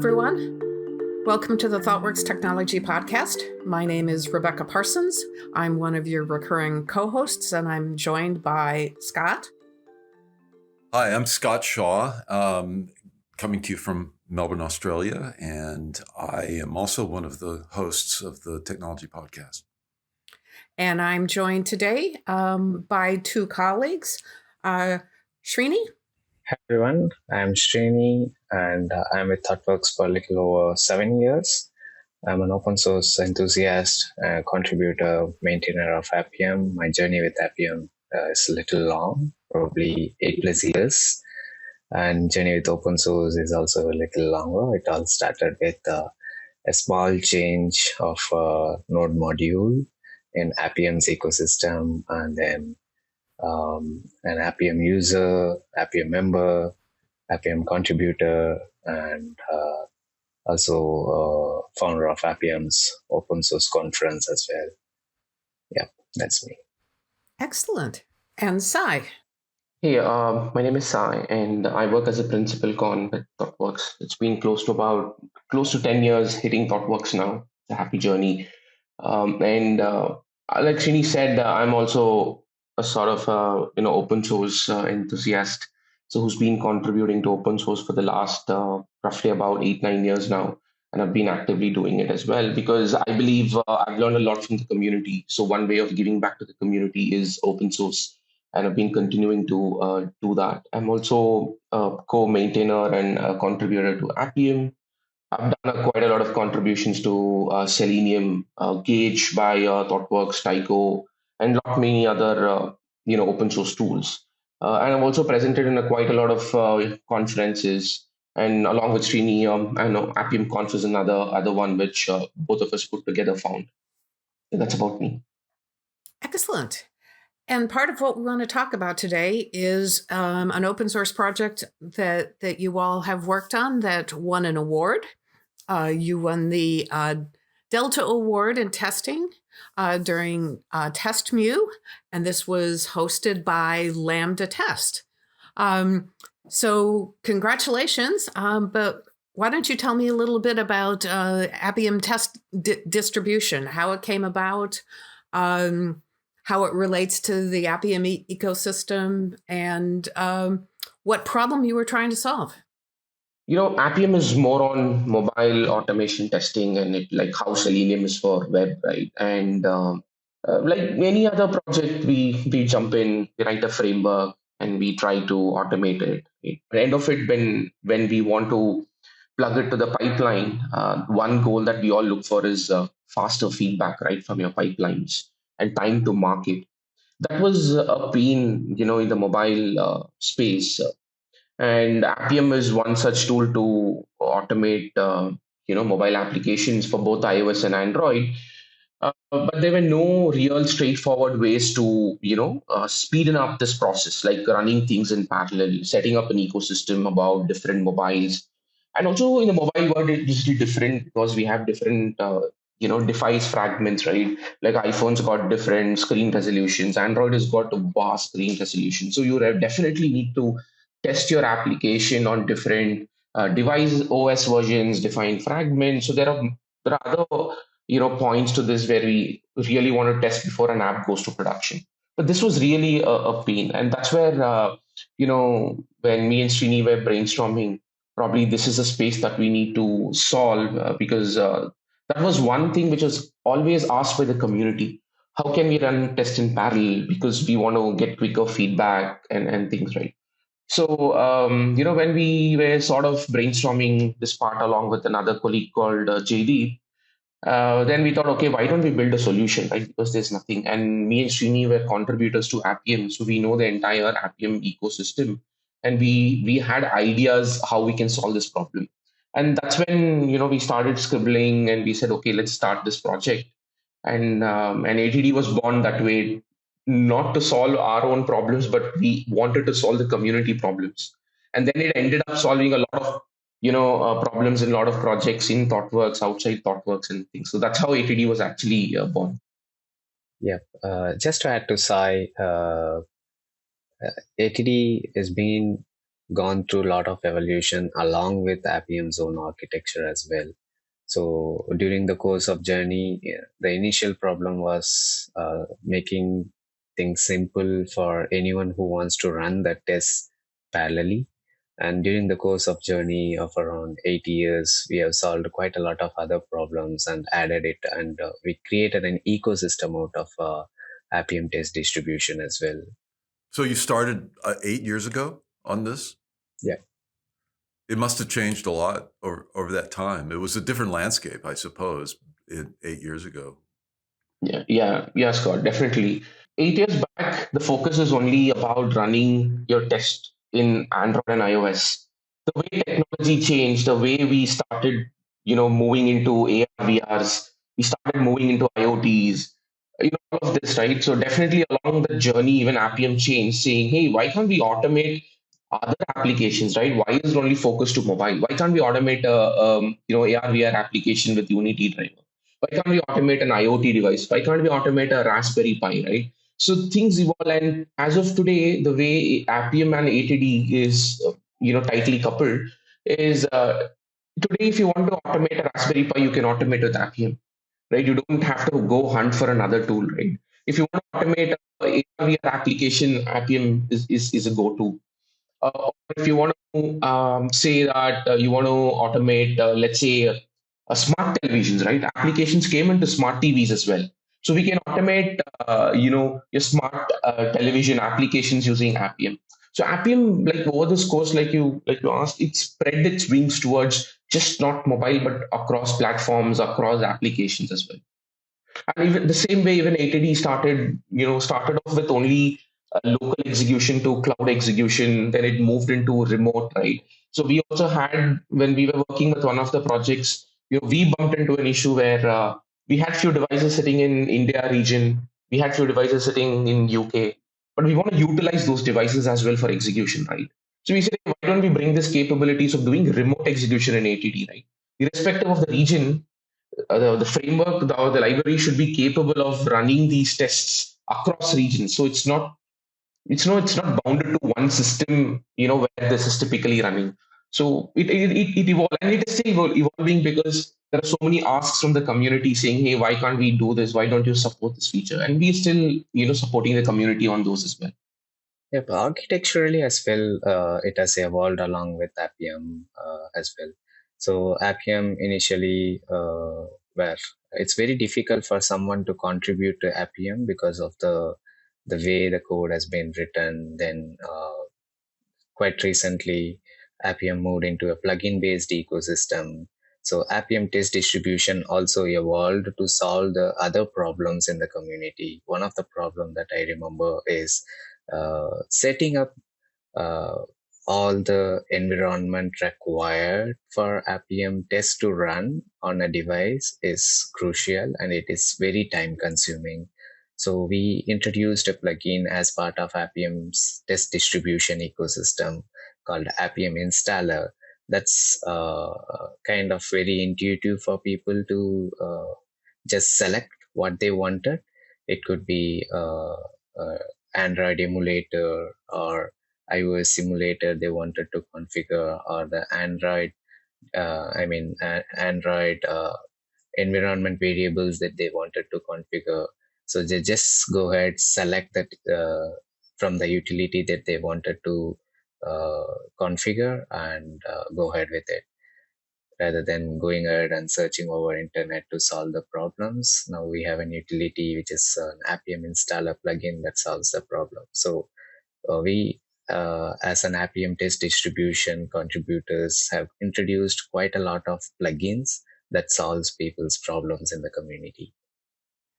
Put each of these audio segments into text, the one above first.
everyone. Welcome to the Thoughtworks Technology Podcast. My name is Rebecca Parsons. I'm one of your recurring co-hosts, and I'm joined by Scott. Hi, I'm Scott Shaw, coming to you from Melbourne, Australia, and I am also one of the hosts of the Technology Podcast. And I'm joined today by two colleagues. Srini? Hi everyone, I'm Srini and I'm with Thoughtworks for a little over 7 years. I'm an open source enthusiast, contributor, maintainer of Appium. My journey with Appium is a little long, probably 8+ years. And journey with open source is also a little longer. It all started with a small change of a node module in Appium's ecosystem, and then an Appium user, Appium member, Appium contributor, and also founder of Appium's open source conference as well. Yeah, that's me. Excellent. And Sai? Hey, my name is Sai, and I work as a principal con with Thoughtworks. It's been close to 10 years hitting Thoughtworks now. It's a happy journey. Like Srini said, I'm also a sort of open source enthusiast, so who's been contributing to open source for the last roughly about 8-9 years now, and I've been actively doing it as well because I believe I've learned a lot from the community. So one way of giving back to the community is open source, and I've been continuing to do that. I'm also a co-maintainer and a contributor to Appium. I've done quite a lot of contributions to Selenium, Gauge by ThoughtWorks, Tycho, and lot many other open source tools. And I've also presented in quite a lot of conferences. And along with Srini, I know Appium Conference is another one which both of us put together found. And that's about me. Excellent. And part of what we want to talk about today is an open source project that you all have worked on that won an award. You won the Delta Award in testing during Testmn, and this was hosted by LambdaTest. So congratulations, but why don't you tell me a little bit about AppiumTestDistribution, how it came about, how it relates to the Appium ecosystem, and what problem you were trying to solve? Appium is more on mobile automation testing, and it like how Selenium is for web, right? And like any other project, we jump in, we write a framework, and we try to automate it. At the end of it, when we want to plug it to the pipeline, one goal that we all look for is faster feedback, right, from your pipelines and time to market. That was a pain, in the mobile space. And Appium is one such tool to automate, mobile applications for both iOS and Android. But there were no real straightforward ways to, speeden up this process, like running things in parallel, setting up an ecosystem about different mobiles. And also in the mobile world, it's usually different because we have different, device fragments, right? Like iPhone's got different screen resolutions. Android has got a vast screen resolution. So you definitely need to test your application on different device OS versions, define fragments. So there are other points to this where we really want to test before an app goes to production. But this was really a pain, and that's where when me and Srini were brainstorming, probably this is a space that we need to solve because that was one thing which was always asked by the community. How can we run tests in parallel? Because we want to get quicker feedback and things, right? So, when we were sort of brainstorming this part along with another colleague called JD, then we thought, okay, why don't we build a solution, right? Because there's nothing. And me and Srini were contributors to Appium, so we know the entire Appium ecosystem. And we had ideas how we can solve this problem. And that's when, we started scribbling and we said, okay, let's start this project. And ATD was born that way, not to solve our own problems, but we wanted to solve the community problems. And then it ended up solving a lot of problems in a lot of projects in ThoughtWorks, outside ThoughtWorks and things. So that's how ATD was actually born. Yeah, just to add to Sai, ATD has been gone through a lot of evolution along with Appium's own architecture as well. So during the course of journey, the initial problem was making things simple for anyone who wants to run the tests parallelly. And during the course of journey of around 8 years, we have solved quite a lot of other problems and added it, and we created an ecosystem out of Appium test distribution as well. So you started 8 years ago on this? Yeah. It must have changed a lot over that time. It was a different landscape, I suppose, 8 years ago. Yeah, Scott, definitely. 8 years back, the focus is only about running your test in Android and iOS. The way technology changed, the way we started, moving into AR, VRs, we started moving into IoTs, all of this, right? So definitely along the journey, even Appium changed, saying, hey, why can't we automate other applications, right? Why is it only focused to mobile? Why can't we automate AR, VR application with Unity driver? Why can't we automate an IoT device? Why can't we automate a Raspberry Pi, right? So things evolve, and as of today, the way Appium and ATD is, tightly coupled is today, if you want to automate a Raspberry Pi, you can automate with Appium, right? You don't have to go hunt for another tool, right? If you want to automate a AR/VR application, Appium is a go-to. Or if you want to say that you want to automate, let's say, smart televisions, right? Applications came into smart TVs as well. So we can automate, your smart television applications using Appium. So Appium, like over this course, like you asked, it spread its wings towards just not mobile, but across platforms, across applications as well. And even the same way, even ATD started off with only local execution to cloud execution. Then it moved into remote, right? So we also had, when we were working with one of the projects, we bumped into an issue where we had few devices sitting in India region, we had few devices sitting in UK, but we want to utilize those devices as well for execution, right? So we said, why don't we bring this capabilities of doing remote execution in ATD, right? Irrespective of the region, the framework, the library should be capable of running these tests across regions. So it's not bounded to one system, where this is typically running. So it evolved, and it is still evolving because there are so many asks from the community saying, hey, why can't we do this? Why don't you support this feature? And we still, supporting the community on those as well. Yep, architecturally as well, it has evolved along with Appium as well. So Appium initially, where it's very difficult for someone to contribute to Appium because of the way the code has been written. Then quite recently, Appium moved into a plugin-based ecosystem. So Appium test distribution also evolved to solve the other problems in the community. One of the problems that I remember is setting up all the environment required for Appium test to run on a device is crucial, and it is very time consuming. So we introduced a plugin as part of Appium's test distribution ecosystem called Appium Installer. That's kind of very intuitive for people to just select what they wanted. It could be Android emulator or iOS simulator they wanted to configure, or the Android environment variables that they wanted to configure. So they just go ahead, select that from the utility that they wanted to configure, and go ahead with it, rather than going ahead and searching over internet to solve the problems. Now we have an utility which is an Appium installer plugin that solves the problem. So we as an Appium test distribution contributors have introduced quite a lot of plugins that solves people's problems in the community.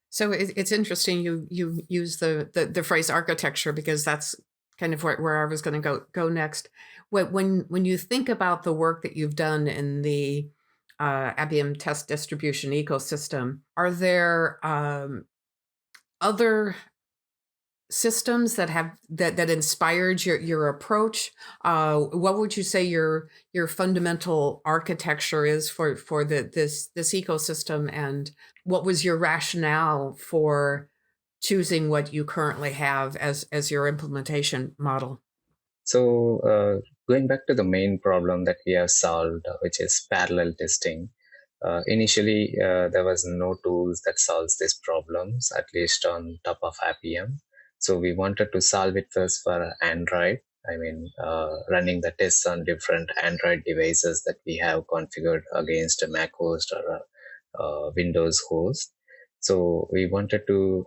So it's interesting you use the phrase architecture, because that's kind of where I was going to go next. When you think about the work that you've done in the Appium test distribution ecosystem, are there other systems that inspired your approach? What would you say your fundamental architecture is for this ecosystem, and what was your rationale for choosing what you currently have as your implementation model? So going back to the main problem that we have solved, which is parallel testing. Initially, there was no tools that solves these problems, at least on top of Appium. So we wanted to solve it first for Android. I mean, running the tests on different Android devices that we have configured against a Mac host or a Windows host. So we wanted to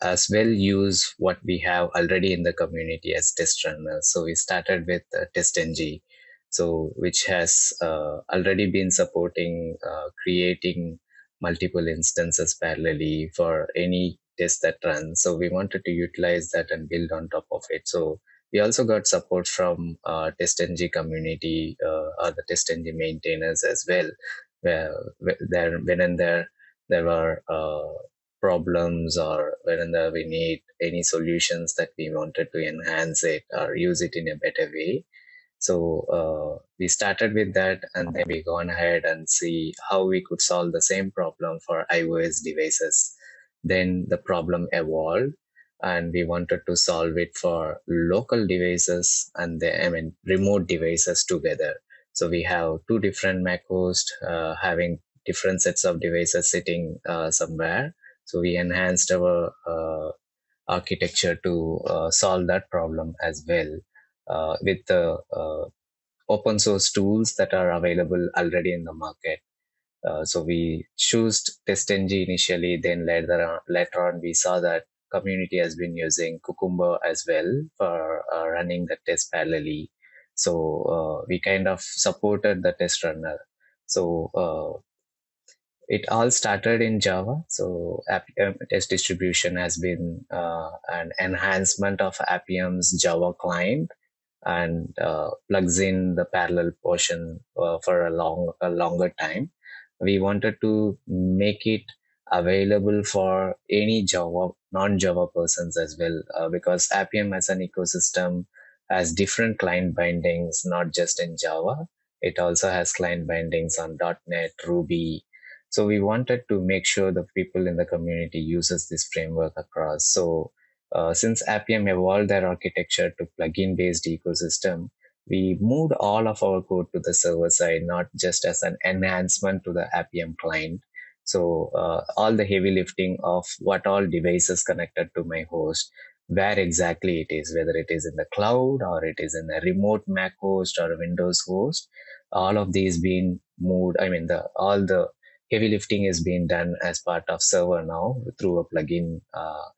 as well use what we have already in the community as test runners. So we started with TestNG, so which has already been supporting creating multiple instances parallelly for any test that runs. So we wanted to utilize that and build on top of it. So we also got support from TestNG community or the TestNG maintainers as well, where there were problems or whenever we need any solutions that we wanted to enhance it or use it in a better way. So we started with that, and then we gone ahead and see how we could solve the same problem for iOS devices. Then the problem evolved, and we wanted to solve it for local devices and remote devices together. So we have two different Mac hosts having different sets of devices sitting somewhere. So we enhanced our architecture to solve that problem as well with the open source tools that are available already in the market. So we chose TestNG initially, then later on we saw that community has been using Cucumber as well for running the test parallelly. So we kind of supported the test runner. So it all started in Java. So Appium Test Distribution has been an enhancement of Appium's Java client and plugs in the parallel portion for a longer time. We wanted to make it available for any Java, non-Java persons as well, because Appium as an ecosystem has different client bindings, not just in Java. It also has client bindings on .NET, Ruby. So we wanted to make sure the people in the community uses this framework across. So since Appium evolved their architecture to plugin based ecosystem, we moved all of our code to the server side, not just as an enhancement to the Appium client. So all the heavy lifting of what all devices connected to my host, where exactly it is, whether it is in the cloud or it is in a remote Mac host or a Windows host, all of these being moved. I mean, all the heavy lifting is being done as part of server now through a plugin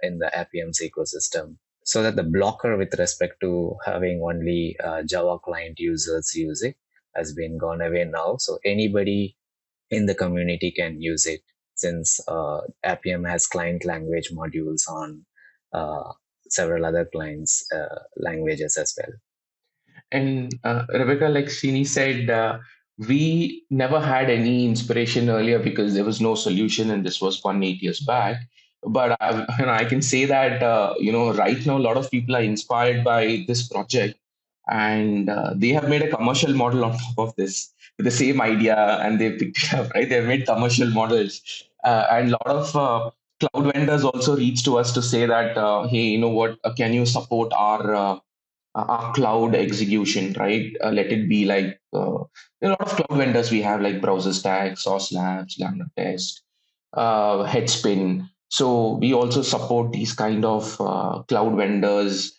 in the Appium's ecosystem, so that the blocker with respect to having only Java client users use it has been gone away now. So anybody in the community can use it, since Appium has client language modules on several other clients languages as well. And Rebecca, like Srini said, we never had any inspiration earlier because there was no solution, and this was 8 years back. But I can say that right now a lot of people are inspired by this project, and they have made a commercial model on top of this with the same idea, and they picked it up. Right, they've made commercial models, and a lot of cloud vendors also reach to us to say that, hey, you know what, can you support our cloud execution, right? Let it be like a lot of cloud vendors we have, like Browser Stack, Sauce Labs, LambdaTest, Headspin. So we also support these kind of cloud vendors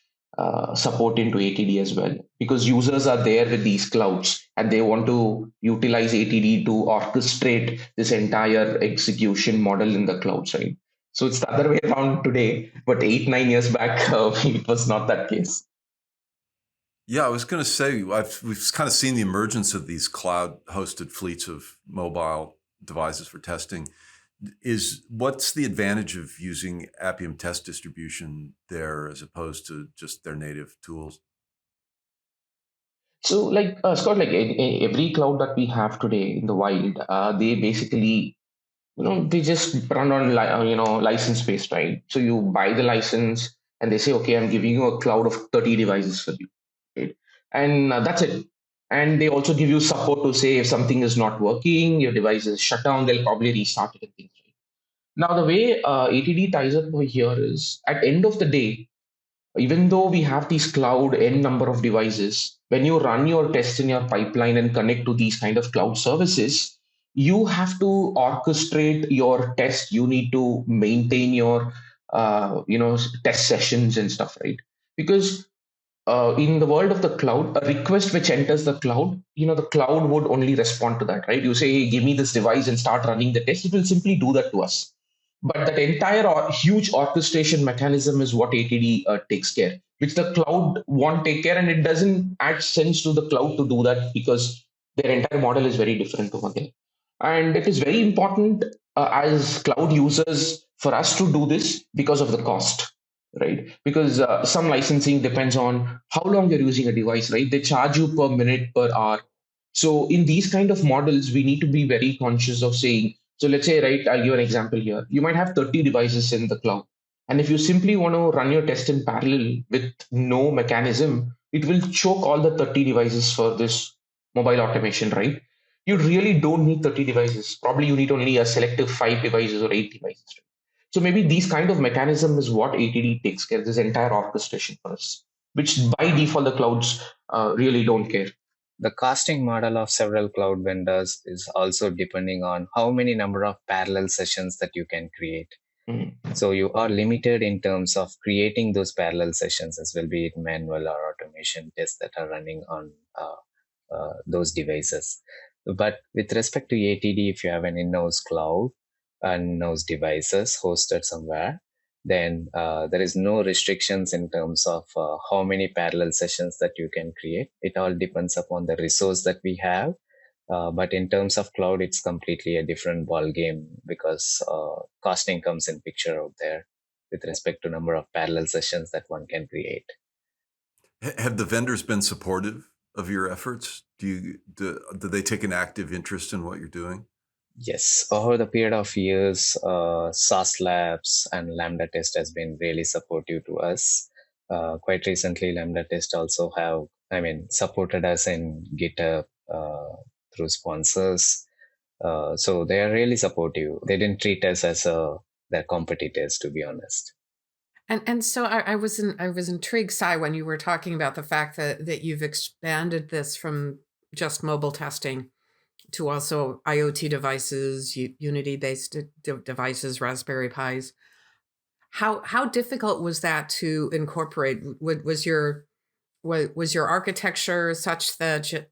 support into ATD as well, because users are there with these clouds and they want to utilize ATD to orchestrate this entire execution model in the cloud side. So it's the other way around today, but 8-9 years back, it was not that case. Yeah, I was going to say, we've kind of seen the emergence of these cloud-hosted fleets of mobile devices for testing. What's the advantage of using Appium Test Distribution there as opposed to just their native tools? So, like Scott, like every cloud that we have today in the wild, they basically, they just run on license based, right? So you buy the license, and they say, okay, I'm giving you a cloud of 30 devices for you, right? And that's it. And they also give you support to say if something is not working, your device is shut down, they'll probably restart it and things. Right? Now, the way ATD ties up over here is, at end of the day, even though we have these cloud n number of devices, when you run your tests in your pipeline and connect to these kind of cloud services, you have to orchestrate your test. You need to maintain your test sessions and stuff, right? Because in the world of the cloud, a request which enters the cloud, the cloud would only respond to that, right? You say, hey, give me this device and start running the test. It will simply do that to us. But that entire huge orchestration mechanism is what ATD takes care, which the cloud won't take care. And it doesn't add sense to the cloud to do that because their entire model is very different over there. And it is very important as cloud users for us to do this because of the cost, right? Because some licensing depends on how long you're using a device, right? They charge you per minute, per hour. So in these kind of models, we need to be very conscious of saying, so let's say, right, I'll give an example here. You might have 30 devices in the cloud. And if you simply want to run your test in parallel with no mechanism, it will choke all the 30 devices for this mobile automation, right? You really don't need 30 devices. Probably you need only a selective 5 devices or 8 devices. Right? So maybe these kind of mechanism is what ATD takes care of, this entire orchestration for us, which by default the clouds really don't care. The costing model of several cloud vendors is also depending on how many number of parallel sessions that you can create. So you are limited in terms of creating those parallel sessions as well, be it manual or automation tests that are running on those devices. But with respect to ATD, if you have an in-house cloud and in-house devices hosted somewhere, then there is no restrictions in terms of how many parallel sessions that you can create. It all depends upon the resource that we have. But in terms of cloud, it's completely a different ball game because costing comes in picture out there with respect to number of parallel sessions that one can create. Have the vendors been supportive of your efforts? Do they take an active interest in what you're doing? Yes, over the period of years, SAS Labs and LambdaTest has been really supportive to us. Quite recently, LambdaTest also supported us in GitHub through sponsors. So they are really supportive. They didn't treat us as their competitors, to be honest. And so I was intrigued, Sai, when you were talking about the fact that you've expanded this from just mobile testing to also IoT devices, Unity-based devices, Raspberry Pis. How difficult was that to incorporate? Was your architecture such that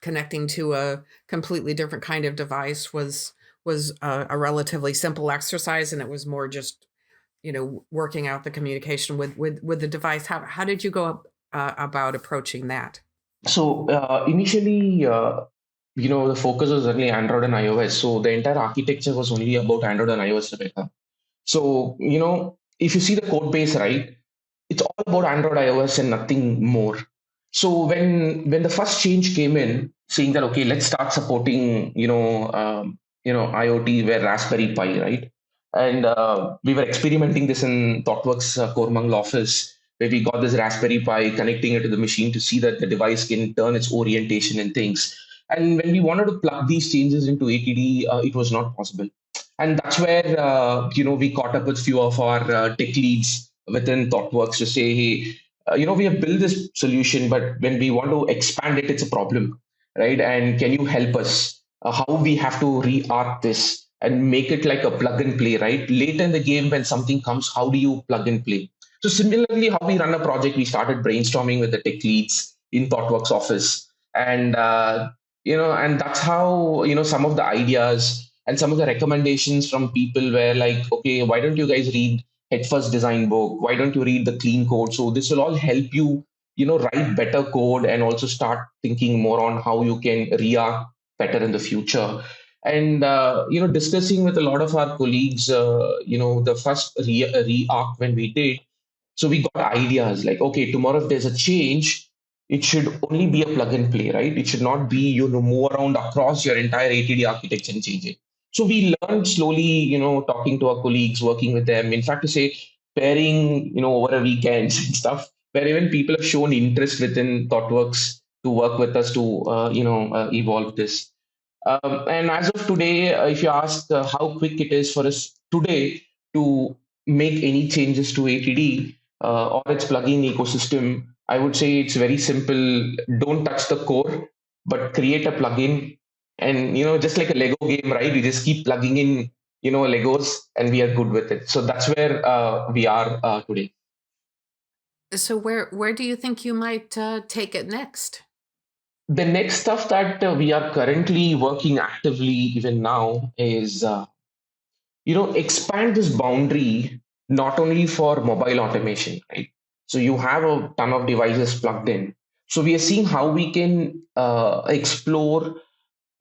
connecting to a completely different kind of device was a relatively simple exercise, and it was more just working out the communication with the device? How did you go about approaching that? So initially, the focus was only Android and iOS. So the entire architecture was only about Android and iOS, Rebecca. So, if you see the code base, right, it's all about Android, iOS, and nothing more. So when the first change came in, saying that, okay, let's start supporting, IoT where Raspberry Pi, right? And we were experimenting this in Thoughtworks Cormangal office, where we got this Raspberry Pi, connecting it to the machine to see that the device can turn its orientation and things. And when we wanted to plug these changes into ATD, it was not possible. And that's where we caught up with few of our tech leads within Thoughtworks to say, hey, we have built this solution, but when we want to expand it, it's a problem, right? And can you help us how we have to re-arc this and make it like a plug and play, right? Later in the game, when something comes, how do you plug and play? So similarly, how we run a project, we started brainstorming with the tech leads in Thoughtworks office, and and that's how some of the ideas and some of the recommendations from people were like, okay, why don't you guys read Head First Design book? Why don't you read the clean code? So this will all help you, write better code and also start thinking more on how you can re-arc better in the future. And discussing with a lot of our colleagues, the first re-arc when we did, so we got ideas like, okay, tomorrow if there's a change, it should only be a plug and play, right? It should not be, move around across your entire ATD architecture and change it. So we learned slowly, talking to our colleagues, working with them. In fact, to say pairing, over a weekend and stuff, where even people have shown interest within Thoughtworks to work with us to, evolve this. And as of today, if you ask how quick it is for us today to make any changes to ATD, or its plugin ecosystem, I would say it's very simple. Don't touch the core, but create a plugin, and just like a Lego game, right? You just keep plugging in, Legos, and we are good with it. So that's where we are today. So where do you think you might take it next? The next stuff that we are currently working actively even now is expand this boundary not only for mobile automation, right? So you have a ton of devices plugged in. So we are seeing how we can explore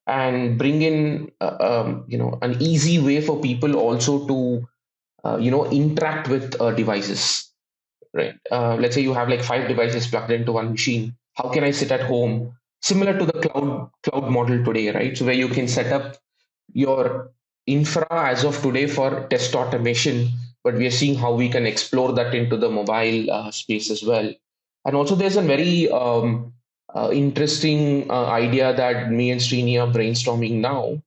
and bring in an easy way for people also to interact with devices, right? Let's say you have like 5 devices plugged into one machine. How can I sit at home, similar to the cloud model today, right? So where you can set up your infra as of today for test automation, but we are seeing how we can explore that into the mobile space as well. And also, there's a very interesting idea that me and Srini are brainstorming now.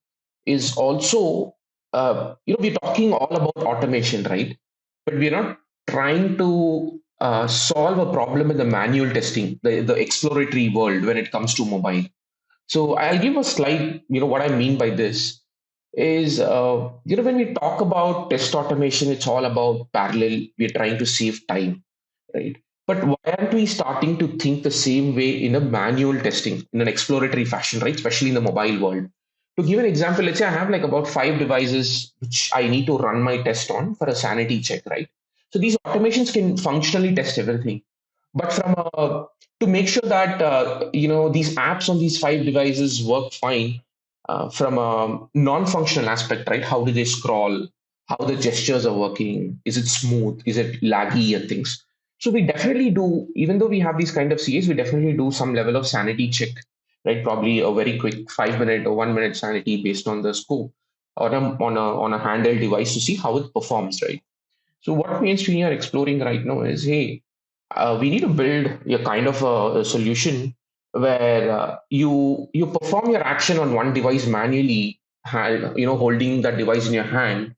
Is also, we're talking all about automation, right? But we're not trying to solve a problem in the manual testing, the exploratory world when it comes to mobile. So I'll give a slide. What I mean by this is, when we talk about test automation, it's all about parallel. We're trying to save time, right? But why aren't we starting to think the same way in a manual testing, in an exploratory fashion, right? Especially in the mobile world. To give an example, let's say I have like about 5 devices which I need to run my test on for a sanity check, right? So these automations can functionally test everything, but to make sure that these apps on these 5 devices work fine, from a non-functional aspect, right? How do they scroll? How the gestures are working? Is it smooth? Is it laggy and things? So we definitely do, even though we have these kind of CAs, we definitely do some level of sanity check, right? Probably a very quick 5 minute or 1 minute sanity based on the scope, or on a handheld device to see how it performs, right? So what me and Srini are exploring right now is, hey, we need to build a kind of a solution where you perform your action on one device manually, holding that device in your hand,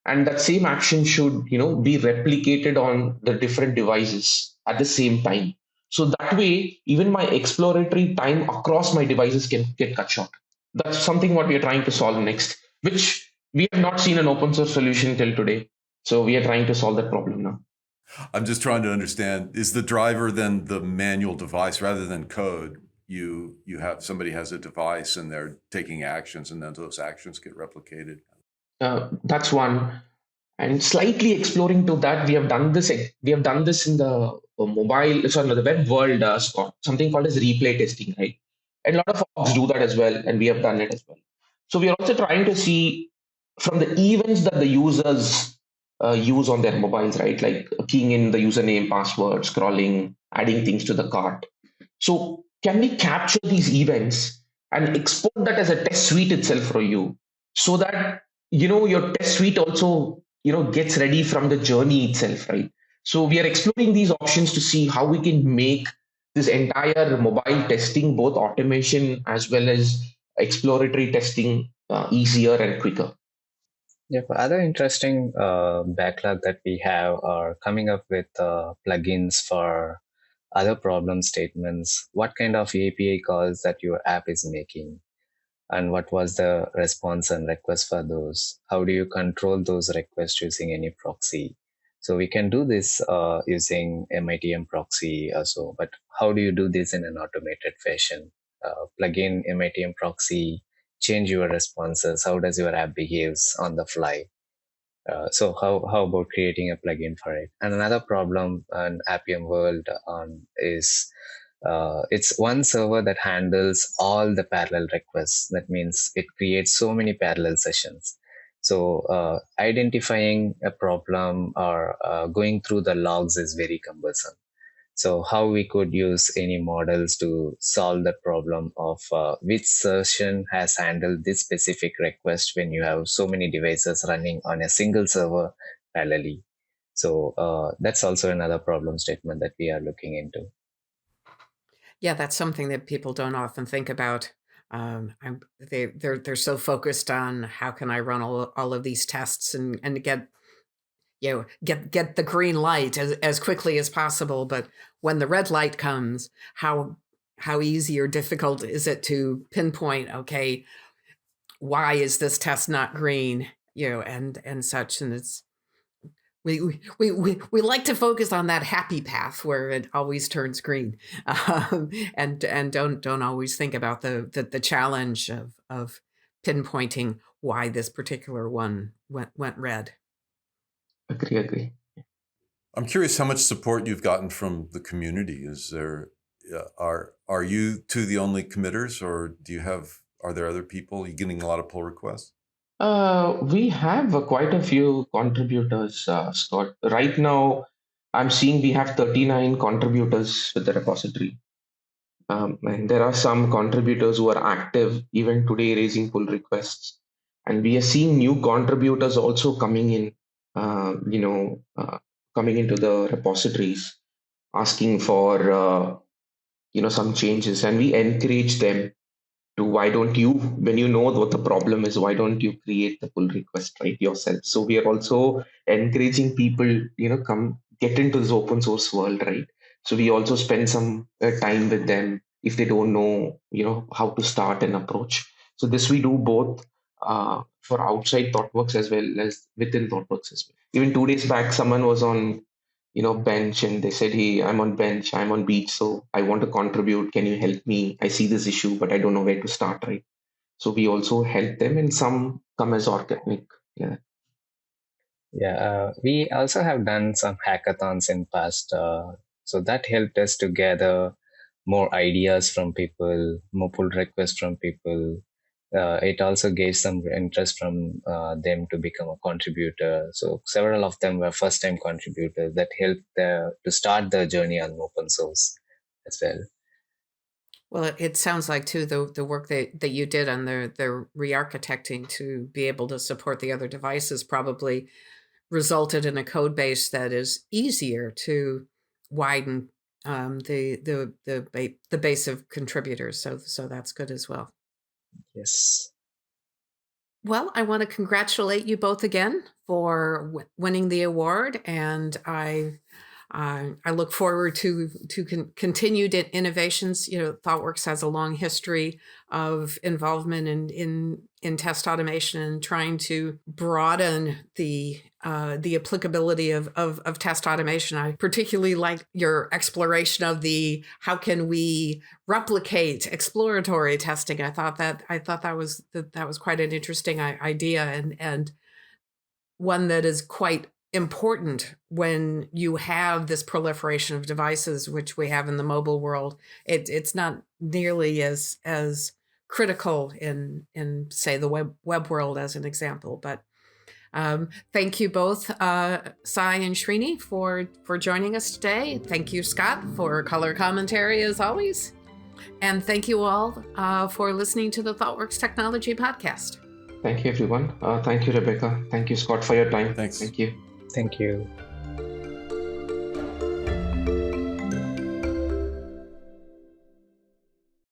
and that same action should be replicated on the different devices at the same time. So that way, even my exploratory time across my devices can get cut short. That's something what we are trying to solve next, which we have not seen an open source solution till today. So we are trying to solve that problem now. I'm just trying to understand, is the driver then the manual device rather than code? You have somebody has a device and they're taking actions, and then those actions get replicated. That's one. And slightly exploring to that, we have done this. We have done this in the the web world, Scott. Something called as replay testing, right? And a lot of folks do that as well, and we have done it as well. So we are also trying to see from the events that the users use on their mobiles, right? Like keying in the username, password, scrolling, adding things to the cart. So can we capture these events and export that as a test suite itself for you, so that your test suite also gets ready from the journey itself, right? So we are exploring these options to see how we can make this entire mobile testing, both automation as well as exploratory testing, easier and quicker. Yeah, other interesting backlog that we have are coming up with plugins for other problem statements. What kind of API calls that your app is making, and what was the response and request for those? How do you control those requests using any proxy? So we can do this using MITM proxy also, but how do you do this in an automated fashion? Plug in MITM proxy, change your responses. How does your app behaves on the fly? So how about creating a plugin for it? And another problem in Appium world is it's one server that handles all the parallel requests. That means it creates so many parallel sessions. So identifying a problem or going through the logs is very cumbersome. So how we could use any models to solve the problem of which session has handled this specific request when you have so many devices running on a single server parallelly. So that's also another problem statement that we are looking into. Yeah, that's something that people don't often think about. They're so focused on how can I run all of these tests and get get the green light as quickly as possible. But when the red light comes, how easy or difficult is it to pinpoint, okay, why is this test not green, and such. And it's, we like to focus on that happy path where it always turns green, and don't always think about the challenge of pinpointing why this particular one went red. Agree. I'm curious how much support you've gotten from the community. Is there, are you two the only committers, or are there other people? Are you getting a lot of pull requests? We have quite a few contributors, Scott. Right now, I'm seeing we have 39 contributors with the repository. And there are some contributors who are active even today raising pull requests. And we are seeing new contributors also coming in, coming into the repositories, asking for, some changes. And we encourage them to, why don't you, when you know what the problem is, why don't you create the pull request, right, yourself? So we are also encouraging people, come get into this open source world, right? So we also spend some time with them if they don't know, how to start an approach. So this we do both for outside Thoughtworks as well as within Thoughtworks as well. Even 2 days back, someone was on, bench, and they said, hey, I'm on bench, I'm on beach, so I want to contribute. Can you help me? I see this issue, but I don't know where to start, right? So we also help them, and some come as organic. Yeah. Yeah, we also have done some hackathons in past. So that helped us to gather more ideas from people, more pull requests from people. It also gave some interest from them to become a contributor. So several of them were first-time contributors that helped to start the journey on open source as well. Well, it sounds like too the work that you did on the re-architecting to be able to support the other devices probably resulted in a code base that is easier to widen the base of contributors. So that's good as well. Yes. Well, I want to congratulate you both again for winning the award, and I look forward to continued innovations. ThoughtWorks has a long history of involvement in test automation and trying to broaden the applicability of test automation. I particularly like your exploration of how can we replicate exploratory testing. I thought that was quite an interesting idea, and one that is quite important when you have this proliferation of devices, which we have in the mobile world. It's not nearly as critical in say the web world as an example. But thank you both, Sai and Srini, for joining us today. Thank you, Scott, for color commentary as always. And thank you all for listening to the ThoughtWorks Technology Podcast. Thank you, everyone. Thank you, Rebecca. Thank you, Scott, for your time. Thanks. Thank you. Thank you.